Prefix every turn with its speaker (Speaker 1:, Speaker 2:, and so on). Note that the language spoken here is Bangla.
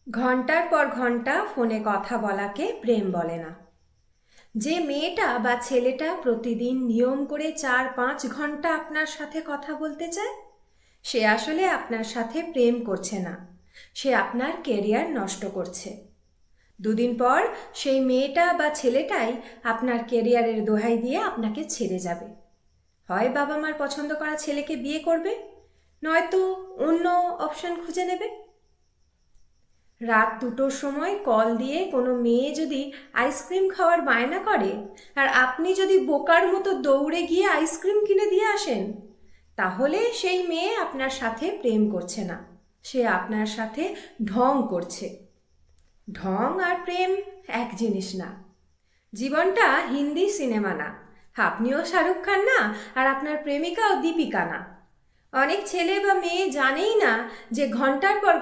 Speaker 1: ঘন্টার পর ঘন্টা ফোনে কথা বলাকে প্রেম বলে না। যে মেয়েটা বা ছেলেটা প্রতিদিন নিয়ম করে 4-5 ঘন্টা আপনার সাথে কথা বলতে চায়, সে আসলে আপনার সাথে প্রেম করছে না, সে আপনার কেরিয়ার নষ্ট করছে। দুদিন পর সেই মেয়েটা বা ছেলেটাই আপনার কেরিয়ারের দোহাই দিয়ে আপনাকে ছেড়ে যাবে। হয় বাবা মার পছন্দ করা ছেলেকে বিয়ে করবে, নয়তো অন্য অপশন খুঁজে নেবে। রাত 2টোর সময় কল দিয়ে কোনো মেয়ে যদি আইসক্রিম খাওয়ার বায়না করে, আর আপনি যদি বোকার মতো দৌড়ে গিয়ে আইসক্রিম কিনে দিয়ে আসেন, তাহলে সেই মেয়ে আপনার সাথে প্রেম করছে না, সে আপনার সাথে ঢং করছে। ঢং আর প্রেম এক জিনিস না। জীবনটা হিন্দি সিনেমা না, আপনিও শাহরুখ খান না, আর আপনার প্রেমিকাও দীপিকা না। অনেক ছেলে বা মেয়ে জানেই না যে ঘন্টার পর